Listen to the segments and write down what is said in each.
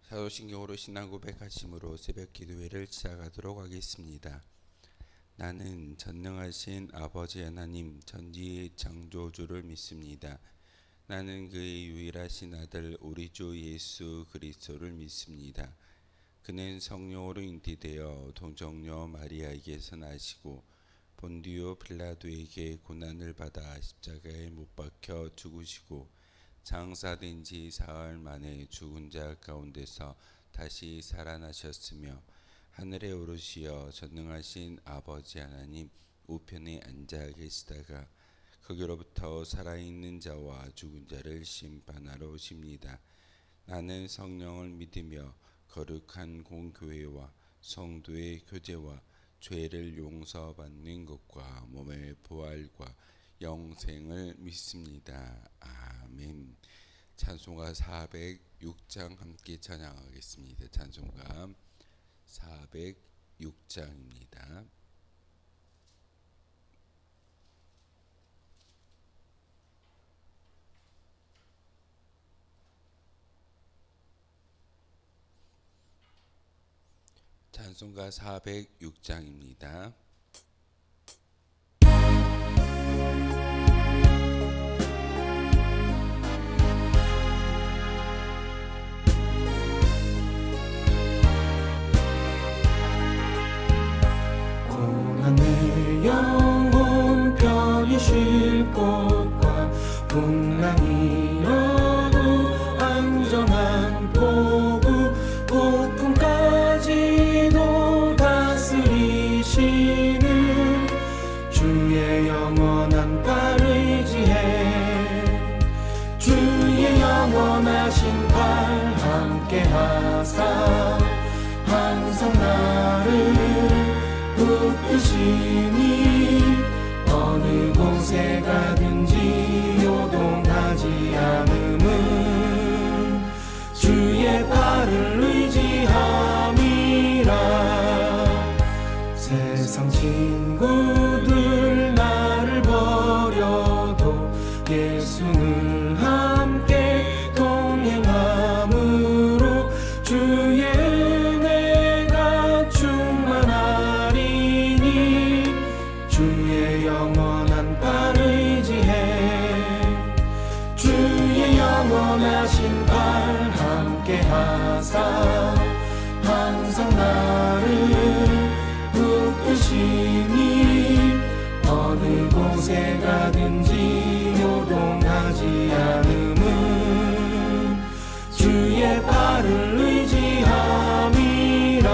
사도신경으로 신앙 고백하심으로 새벽 기도회를 시작하도록 하겠습니다. 나는 전능하신 아버지 하나님 전지의 창조주를 믿습니다. 나는 그의 유일하신 아들 우리 주 예수 그리스도를 믿습니다. 그는 성령으로 잉태되어 동정녀 마리아에게서 나시고 본디오 빌라도에게 고난을 받아 십자가에 못 박혀 죽으시고 장사된 지 사흘 만에 죽은 자 가운데서 다시 살아나셨으며 하늘에 오르시어 전능하신 아버지 하나님 우편에 앉아 계시다가 거기로부터 살아있는 자와 죽은 자를 심판하러 오십니다. 나는 성령을 믿으며 거룩한 공교회와 성도의 교제와 죄를 용서받는 것과 몸의 부활과 영생을 믿습니다. 아멘. 찬송가 406장 함께 찬양하겠습니다. 찬송가 406장입니다. 찬송가 406장입니다. 고난의 영혼 편히 쉴 곳과 풍랑이어도 안전한 포구 폭풍까지도 다스리시는 주의 영원한 팔 의지해 주의 영원하신 팔 함께하사 항상 나를 붙드시니 어느 곳에 가든지 요동하지 않음은 주의 팔을 의지함이라. 세상 친구들 나를 버려도 예수는 함께 동행함으로 주의 은혜가 충만하리니 주의 영원한 팔 의지해 주의 영원하신 팔 함께하사 항상 나를 붙드시니 어느 곳에 가든지 요동하지 않음은 주의 팔을 의지함이라.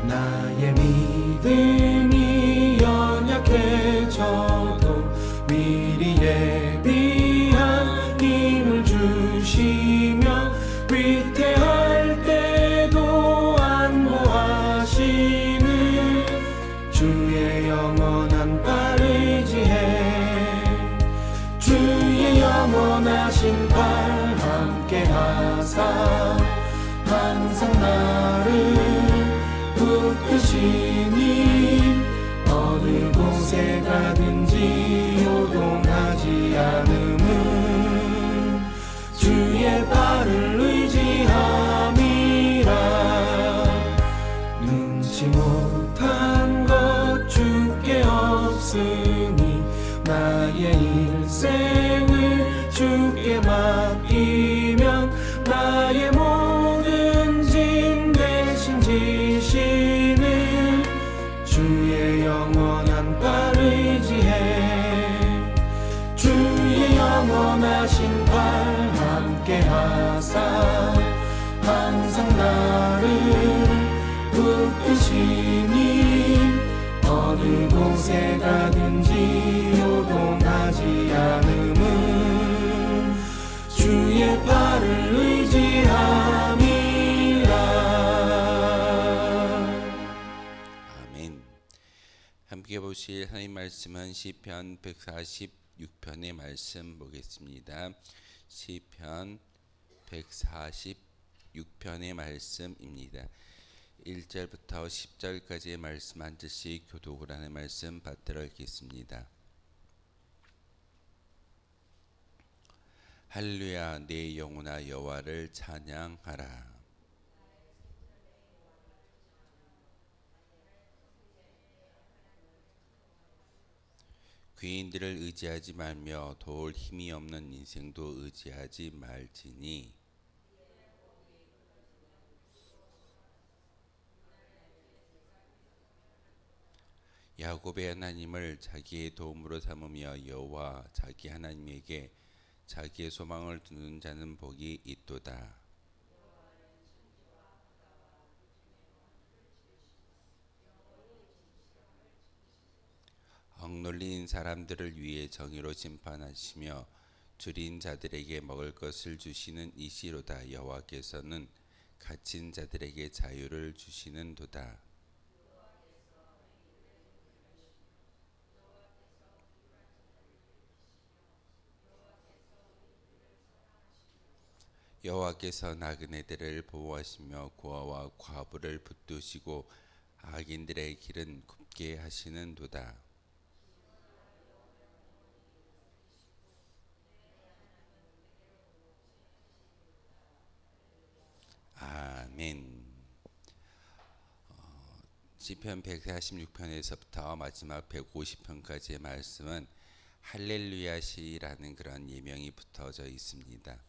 나의 믿음이 연약해져도 미리 예비한 힘을 주시며 위태할 때도 안보하시는 주의 영원한 팔 의지해 주의 영원하신 팔 함께하사 항상 나를 붙드시니 어느 곳에 가든지 요동하지 않음은 주의 팔을 의지함이라. 능치 못한 것 주께 없으니 나의 일생을 주께 맡기면 나의 모든 짐 대신 지시는 주의 영원한 팔 의지해 주의 영원하신 팔 함께하사 항상 나를 붙드시니 어느 곳에 가든지 요동하지 않음은 주의 팔을 의지함이라. 아멘. 함께 보실 하나님 말씀은 시편 146편의 말씀 보겠습니다. 시편 146편의 말씀입니다. 1절부터 10절까지의 말씀 한 절씩 교독을 하는 말씀 받들어 읽겠습니다. 할렐루야 내 영혼아 여호와를 찬양하라. 귀인들을 의지하지 말며 도울 힘이 없는 인생도 의지하지 말지니 야곱의 하나님을 자기의 도움으로 삼으며 여호와 자기 하나님에게 자기의 소망을 두는 자는 복이 있도다. 억눌린 사람들을 위해 정의로 심판하시며 줄인 자들에게 먹을 것을 주시는 이시로다. 여호와께서는 갇힌 자들에게 자유를 주시는도다. 여호와께서 나그네들을 보호하시며 고아와 과부를 붙드시고 악인들의 길은 굽게 하시는도다. 아멘. 시편 146편에서부터 마지막 150편까지의 말씀은 할렐루야 시라는 그런 예명이 붙어져 있습니다.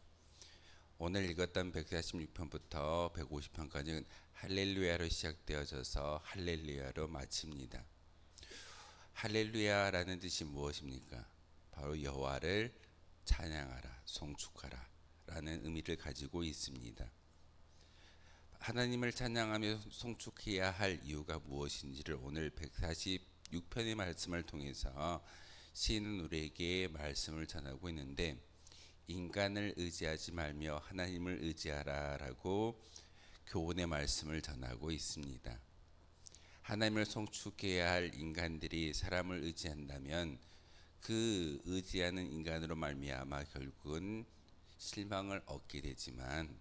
오늘 읽었던 146편부터 150편까지는 할렐루야로 시작되어져서 할렐루야로 마칩니다. 할렐루야라는 뜻이 무엇입니까? 바로 여호와를 찬양하라, 송축하라 라는 의미를 가지고 있습니다. 하나님을 찬양하며 송축해야 할 이유가 무엇인지를 오늘 146편의 말씀을 통해서 시인은 우리에게 말씀을 전하고 있는데, 인간을 의지하지 말며 하나님을 의지하라 라고 교훈의 말씀을 전하고 있습니다. 하나님을 송축해야 할 인간들이 사람을 의지한다면 그 의지하는 인간으로 말미암아 결국은 실망을 얻게 되지만,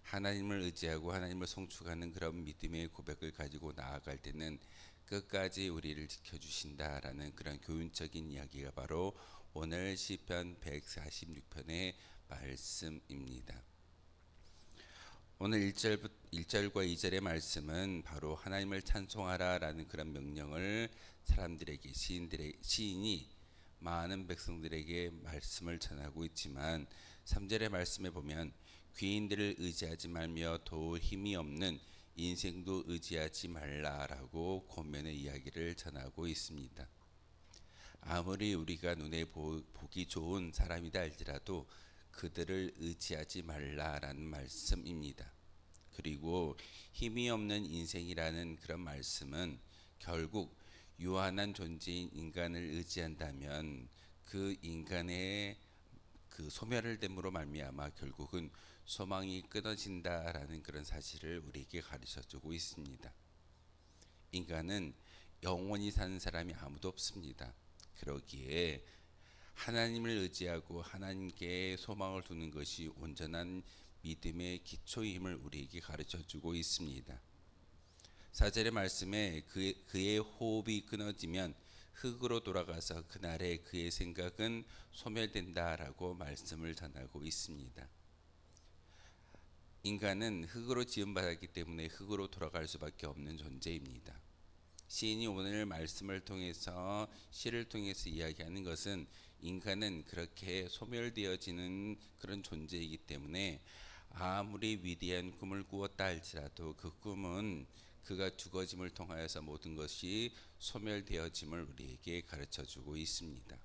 하나님을 의지하고 하나님을 송축하는 그런 믿음의 고백을 가지고 나아갈 때는 끝까지 우리를 지켜주신다라는 그런 교훈적인 이야기가 바로 오늘 시편 146편의 말씀입니다. 오늘 1절과 2절의 말씀은 바로 하나님을 찬송하라라는 그런 명령을 사람들에게 시인이 많은 백성들에게 말씀을 전하고 있지만, 3절의 말씀에 보면 귀인들을 의지하지 말며 도울 힘이 없는 인생도 의지하지 말라라고 권면의 이야기를 전하고 있습니다. 아무리 우리가 눈에 보기 좋은 사람이다 할지라도 그들을 의지하지 말라라는 말씀입니다. 그리고 힘이 없는 인생이라는 그런 말씀은 결국 유한한 존재인 인간을 의지한다면 그 인간의 그 소멸을 됨으로 말미암아 결국은 소망이 끊어진다라는 그런 사실을 우리에게 가르쳐주고 있습니다. 인간은 영원히 사는 사람이 아무도 없습니다. 그러기에 하나님을 의지하고 하나님께 소망을 두는 것이 온전한 믿음의 기초임을 우리에게 가르쳐주고 있습니다. 4절의 말씀에 그의 호흡이 끊어지면 흙으로 돌아가서 그날에 그의 생각은 소멸된다라고 말씀을 전하고 있습니다. 인간은 흙으로 지음받았기 때문에 흙으로 돌아갈 수밖에 없는 존재입니다. 시인이 오늘 말씀을 통해서 시를 통해서 이야기하는 것은 인간은 그렇게 소멸되어지는 그런 존재이기 때문에 아무리 위대한 꿈을 꾸었다 할지라도 그 꿈은 그가 죽어짐을 통하여서 모든 것이 소멸되어짐을 우리에게 가르쳐주고 있습니다.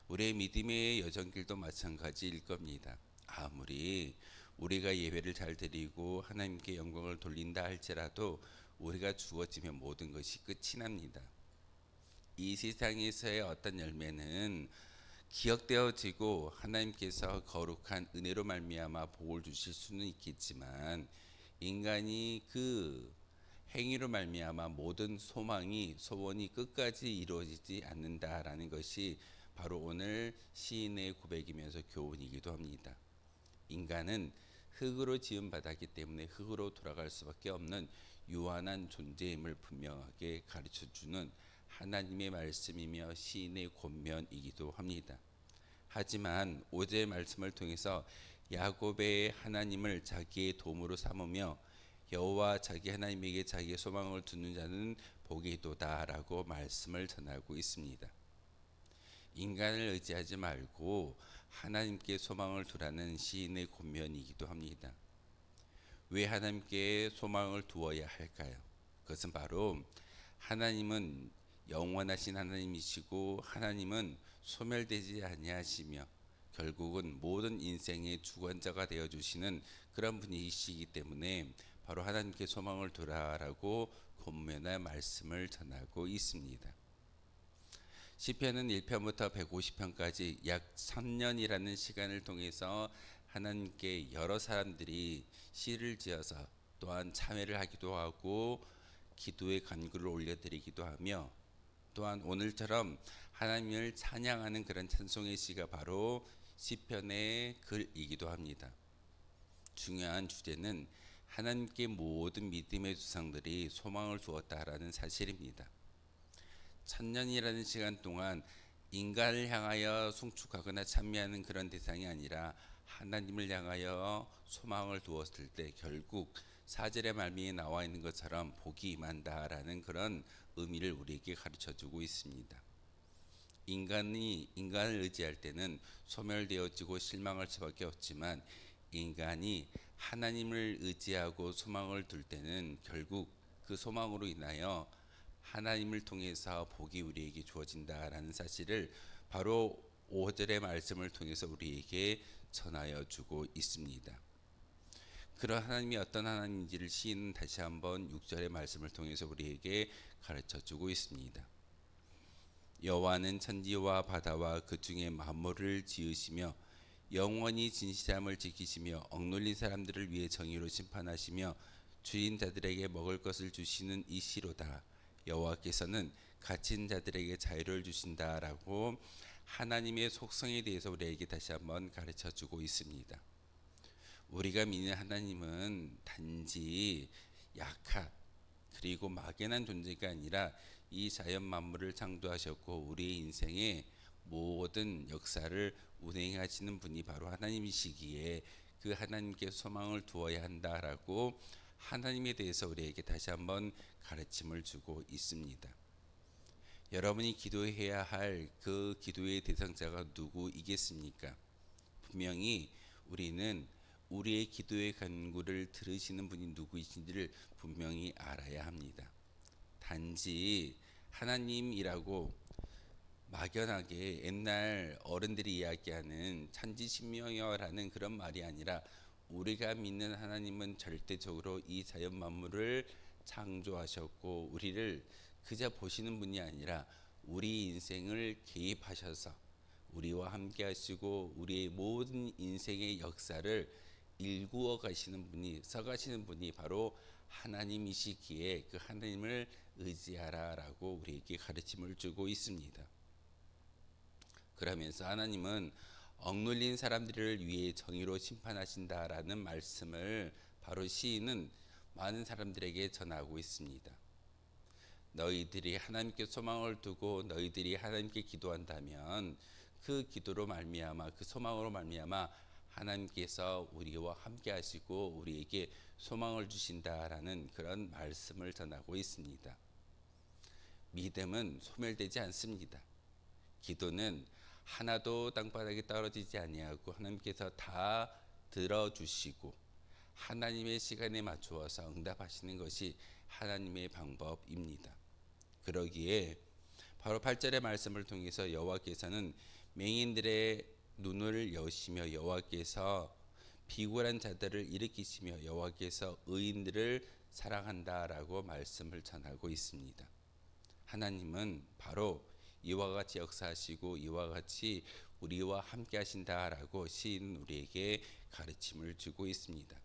우리의 믿음의 여정길도 마찬가지일 겁니다. 아무리 우리가 예배를 잘 드리고 하나님께 영광을 돌린다 할지라도 우리가 죽어지면 모든 것이 끝이 납니다. 이 세상에서의 어떤 열매는 기억되어지고 하나님께서 거룩한 은혜로 말미암아 복을 주실 수는 있겠지만, 인간이 그 행위로 말미암아 모든 소원이 끝까지 이루어지지 않는다라는 것이 바로 오늘 시인의 고백이면서 교훈이기도 합니다. 인간은 흙으로 지음받았기 때문에 흙으로 돌아갈 수밖에 없는 유한한 존재임을 분명하게 가르쳐주는 하나님의 말씀이며 시인의 권면이기도 합니다. 하지만 5절의 말씀을 통해서 야곱의 하나님을 자기의 도움으로 삼으며 여호와 자기 하나님에게 자기의 소망을 두는 자는 복이 있도다라고 말씀을 전하고 있습니다. 인간을 의지하지 말고 하나님께 소망을 두라는 시인의 권면이기도 합니다. 왜 하나님께 소망을 두어야 할까요? 그것은 바로 하나님은 영원하신 하나님이시고 하나님은 소멸되지 아니하시며 결국은 모든 인생의 주관자가 되어 주시는 그런 분이시기 때문에 바로 하나님께 소망을 두라라고 권면의 말씀을 전하고 있습니다. 시편은 1편부터 150편까지 약 3년이라는 시간을 통해서 하나님께 여러 사람들이 시를 지어서 또한 참회를 하기도 하고 기도의 간구를 올려드리기도 하며 또한 오늘처럼 하나님을 찬양하는 그런 찬송의 시가 바로 시편의 글이기도 합니다. 중요한 주제는 하나님께 모든 믿음의 조상들이 소망을 두었다라는 사실입니다. 1000년이라는 시간 동안 인간을 향하여 송축하거나 찬미하는 그런 대상이 아니라 하나님을 향하여 소망을 두었을 때 결국 4절의 말미에 나와 있는 것처럼 복이 임한다라는 그런 의미를 우리에게 가르쳐주고 있습니다. 인간이 인간을 의지할 때는 소멸되어지고 실망할 수밖에 없지만 인간이 하나님을 의지하고 소망을 둘 때는 결국 그 소망으로 인하여 하나님을 통해서 복이 우리에게 주어진다라는 사실을 바로 5절의 말씀을 통해서 우리에게 전하여 주고 있습니다. 그런 하나님이 어떤 하나님인지를 시인은 다시 한번 6절의 말씀을 통해서 우리에게 가르쳐 주고 있습니다. 여호와는 천지와 바다와 그 중에 만물을 지으시며 영원히 진실함을 지키시며 억눌린 사람들을 위해 정의로 심판하시며 주인 자들에게 먹을 것을 주시는 이시로다. 여호와께서는 갇힌 자들에게 자유를 주신다라고 하나님의 속성에 대해서 우리에게 다시 한번 가르쳐 주고 있습니다. 우리가 믿는 하나님은 단지 약한 그리고 막연한 존재가 아니라 이 자연 만물을 창조하셨고 우리의 인생의 모든 역사를 운행하시는 분이 바로 하나님이시기에 그 하나님께 소망을 두어야 한다라고 하나님에 대해서 우리에게 다시 한번 가르침을 주고 있습니다. 여러분이 기도해야 할 그 기도의 대상자가 누구이겠습니까? 분명히 우리는 우리의 기도의 간구를 들으시는 분이 누구이신지를 분명히 알아야 합니다. 단지 하나님이라고 막연하게 옛날 어른들이 이야기하는 천지신명여라는 그런 말이 아니라 우리가 믿는 하나님은 절대적으로 이 자연 만물을 창조하셨고 우리를 그저 보시는 분이 아니라 우리 인생을 개입하셔서 우리와 함께 하시고 우리의 모든 인생의 역사를 일구어 가시는 분이 써가시는 분이 바로 하나님이시기에 그 하나님을 의지하라라고 우리에게 가르침을 주고 있습니다. 그러면서 하나님은 억눌린 사람들을 위해 정의로 심판하신다라는 말씀을 바로 시인은 많은 사람들에게 전하고 있습니다. 너희들이 하나님께 소망을 두고 너희들이 하나님께 기도한다면 그 기도로 말미암아 그 소망으로 말미암아 하나님께서 우리와 함께 하시고 우리에게 소망을 주신다라는 그런 말씀을 전하고 있습니다. 믿음은 소멸되지 않습니다. 기도는 하나도 땅바닥에 떨어지지 아니하고 하나님께서 다 들어주시고 하나님의 시간에 맞추어서 응답하시는 것이 하나님의 방법입니다. 그러기에 바로 8절의 말씀을 통해서 여호와께서는 맹인들의 눈을 여시며 여호와께서 비굴한 자들을 일으키시며 여호와께서 의인들을 사랑한다라고 말씀을 전하고 있습니다. 하나님은 바로 이와 같이 역사하시고 이와 같이 우리와 함께 하신다라고 시인은 우리에게 가르침을 주고 있습니다.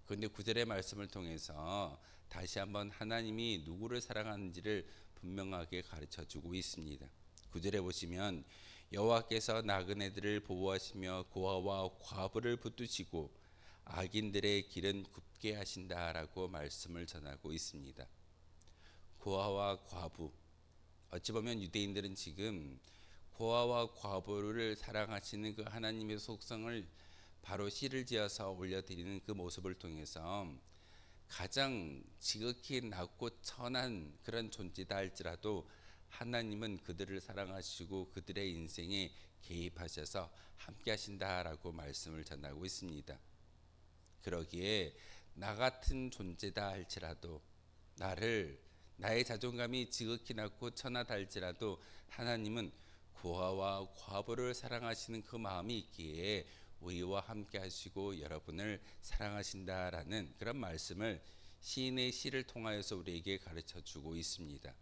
그런데 9절의 말씀을 통해서 다시 한번 하나님이 누구를 사랑하는지를 분명하게 가르쳐 주고 있습니다. 9절에 보시면 여호와께서 나그네들을 보호하시며 고아와 과부를 붙드시고 악인들의 길은 굽게 하신다라고 말씀을 전하고 있습니다. 고아와 과부, 어찌 보면 유대인들은 지금 고아와 과부를 사랑하시는 그 하나님의 속성을 바로 씨를 지어서 올려드리는 그 모습을 통해서 가장 지극히 낮고 천한 그런 존재다 할지라도 하나님은 그들을 사랑하시고 그들의 인생에 개입하셔서 함께 하신다라고 말씀을 전하고 있습니다. 그러기에 나 같은 존재다 할지라도 나의 자존감이 지극히 낮고 천하다 할지라도 하나님은 고아와 과부를 사랑하시는 그 마음이 있기에 우리와 함께 하시고 여러분을 사랑하신다라는 그런 말씀을 시인의 시를 통하여서 우리에게 가르쳐 주고 있습니다.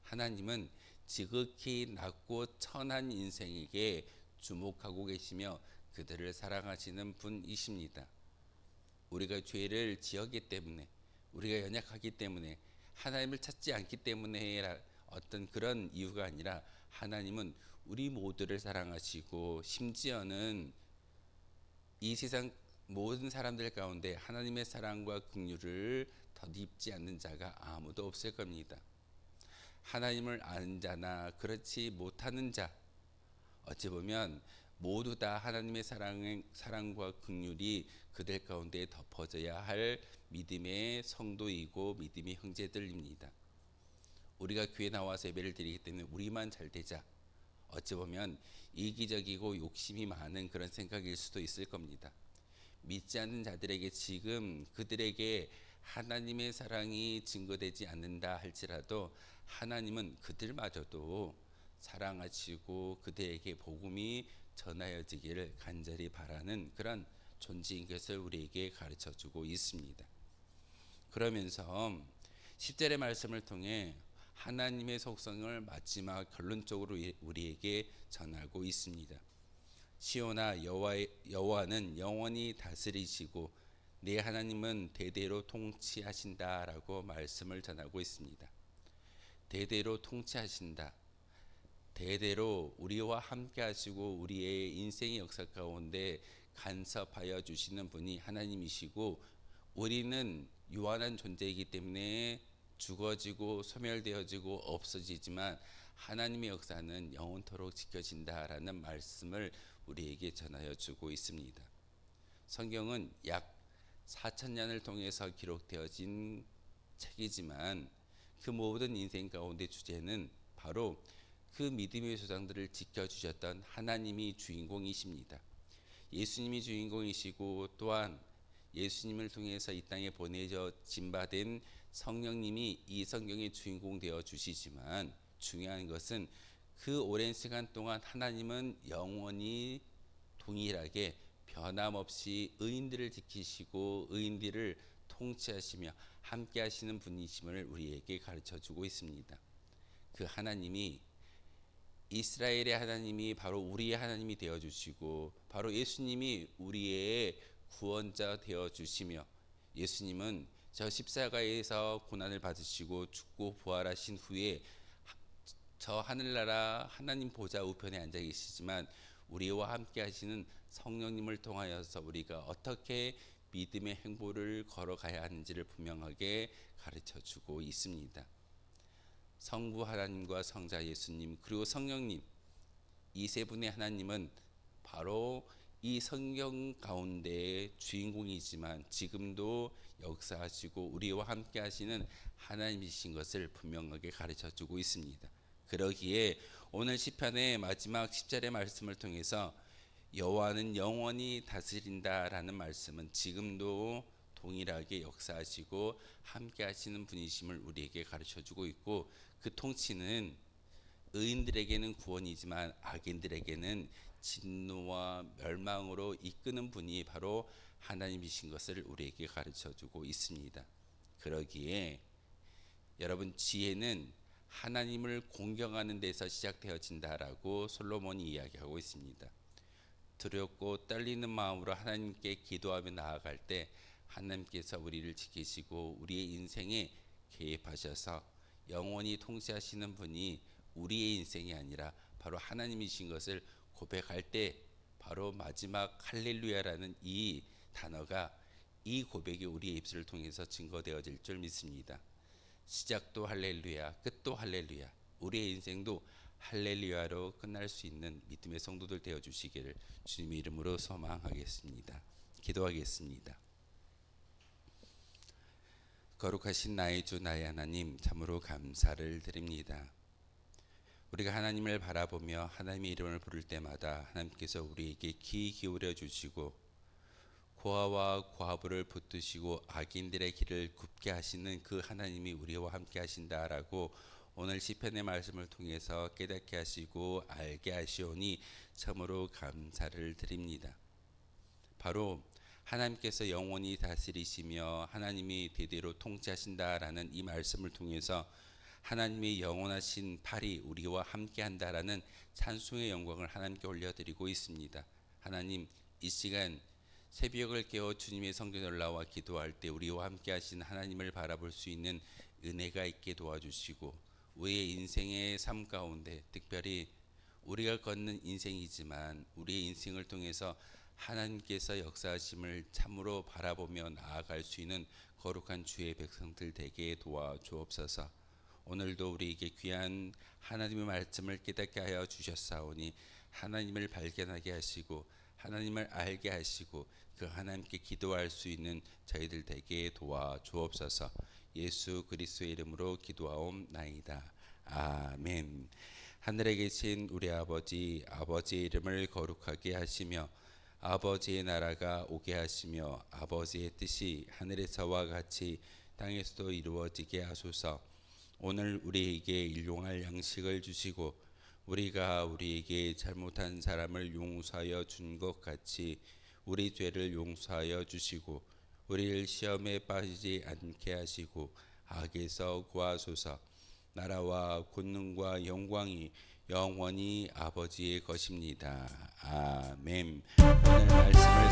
하나님은 지극히 낮고 천한 인생에게 주목하고 계시며 그들을 사랑하시는 분이십니다. 우리가 죄를 지었기 때문에, 우리가 연약하기 때문에, 하나님을 찾지 않기 때문에 어떤 그런 이유가 아니라 하나님은 우리 모두를 사랑하시고 심지어는 이 세상 모든 사람들 가운데 하나님의 사랑과 긍휼을 덧입지 않는 자가 아무도 없을 겁니다. 하나님을 아는 자나 그렇지 못하는 자, 어찌 보면 모두 다 하나님의 사랑과 긍휼이 그들 가운데 덮어져야 할 믿음의 성도이고 믿음의 형제들입니다. 우리가 교회 나와서 예배를 드리기 때문에 우리만 잘 되자, 어찌 보면 이기적이고 욕심이 많은 그런 생각일 수도 있을 겁니다. 믿지 않는 자들에게 지금 그들에게 하나님의 사랑이 증거되지 않는다 할지라도 하나님은 그들마저도 사랑하시고 그들에게 복음이 전하여지기를 간절히 바라는 그런 존재인 것을 우리에게 가르쳐 주고 있습니다. 그러면서 10절의 말씀을 통해 하나님의 속성을 마지막 결론적으로 우리에게 전하고 있습니다. 시온아, 여호와는 영원히 다스리시고 내 하나님은 대대로 통치하신다라고 말씀을 전하고 있습니다. 대대로 통치하신다. 대대로 우리와 함께 하시고 우리의 인생의 역사 가운데 간섭하여 주시는 분이 하나님이시고, 우리는 유한한 존재이기 때문에 죽어지고 소멸되어지고 없어지지만 하나님의 역사는 영원토록 지켜진다라는 말씀을 우리에게 전하여 주고 있습니다. 성경은 약 4,000년을 통해서 기록되어진 책이지만 그 모든 인생 가운데 주제는 바로 그 믿음의 조상들을 지켜주셨던 하나님이 주인공이십니다. 예수님이 주인공이시고 또한 예수님을 통해서 이 땅에 보내진 바된 성령님이 이 성경의 주인공 되어 주시지만 중요한 것은 그 오랜 시간 동안 하나님은 영원히 동일하게 변함없이 의인들을 지키시고 의인들을 통치하시며 함께 하시는 분이심을 우리에게 가르쳐 주고 있습니다. 그 하나님이, 이스라엘의 하나님이 바로 우리의 하나님이 되어 주시고 바로 예수님이 우리의 구원자 되어 주시며, 예수님은 저 십자가에서 고난을 받으시고 죽고 부활하신 후에 저 하늘나라 하나님 보좌 우편에 앉아 계시지만 우리와 함께 하시는 성령님을 통하여서 우리가 어떻게 믿음의 행보를 걸어가야 하는지를 분명하게 가르쳐 주고 있습니다. 성부 하나님과 성자 예수님 그리고 성령님, 이 세 분의 하나님은 바로 이 성경 가운데의 주인공이지만 지금도 역사하시고 우리와 함께 하시는 하나님이신 것을 분명하게 가르쳐 주고 있습니다. 그러기에 오늘 시편의 마지막 10절의 말씀을 통해서 여호와는 영원히 다스린다라는 말씀은 지금도 동일하게 역사하시고 함께 하시는 분이심을 우리에게 가르쳐 주고 있고, 그 통치는 의인들에게는 구원이지만 악인들에게는 진노와 멸망으로 이끄는 분이 바로 하나님이신 것을 우리에게 가르쳐 주고 있습니다. 그러기에 여러분, 지혜는 하나님을 공경하는 데서 시작되어진다라고 솔로몬이 이야기하고 있습니다. 두렵고 떨리는 마음으로 하나님께 기도하며 나아갈 때 하나님께서 우리를 지키시고 우리의 인생에 개입하셔서 영원히 통치하시는 분이 우리의 인생이 아니라 바로 하나님이신 것을 고백할 때 바로 마지막 할렐루야라는 이 단어가, 이 고백이 우리의 입술을 통해서 증거되어질 줄 믿습니다. 시작도 할렐루야, 끝도 할렐루야. 우리의 인생도 할렐루야로 끝날 수 있는 믿음의 성도들 되어 주시기를 주님의 이름으로 소망하겠습니다. 기도하겠습니다. 거룩하신 나의 주 나의 하나님, 참으로 감사를 드립니다. 우리가 하나님을 바라보며 하나님의 이름을 부를 때마다 하나님께서 우리에게 귀 기울여 주시고 고아와 과부를 붙드시고 악인들의 길을 굽게 하시는 그 하나님이 우리와 함께 하신다라고 오늘 시편의 말씀을 통해서 깨닫게 하시고 알게 하시오니 참으로 감사를 드립니다. 바로 하나님께서 영원히 다스리시며 하나님이 대대로 통치하신다라는 이 말씀을 통해서 하나님의 영원하신 팔이 우리와 함께 한다라는 찬송의 영광을 하나님께 올려드리고 있습니다. 하나님, 이 시간 새벽을 깨워 주님의 성전에 올라와 기도할 때 우리와 함께 하신 하나님을 바라볼 수 있는 은혜가 있게 도와주시고 우리의 인생의 삶 가운데 특별히 우리가 걷는 인생이지만 우리의 인생을 통해서 하나님께서 역사하심을 참으로 바라보며 나아갈 수 있는 거룩한 주의 백성들 되게 도와주옵소서. 오늘도 우리에게 귀한 하나님의 말씀을 깨닫게 하여 주셨사오니 하나님을 발견하게 하시고 하나님을 알게 하시고 그 하나님께 기도할 수 있는 저희들 되게 도와주옵소서. 예수 그리스도의 이름으로 기도하옵나이다. 아멘. 하늘에 계신 우리 아버지, 아버지의 이름을 거룩하게 하시며 아버지의 나라가 오게 하시며 아버지의 뜻이 하늘에서와 같이 땅에서도 이루어지게 하소서. 오늘 우리에게 일용할 양식을 주시고 우리가 우리에게 잘못한 사람을 용서하여 준 것 같이 우리 죄를 용서하여 주시고 우리를 시험에 빠지지 않게 하시고 악에서 구하소서. 나라와 권능과 영광이 영원히 아버지의 것입니다. 아멘. 오늘 말씀을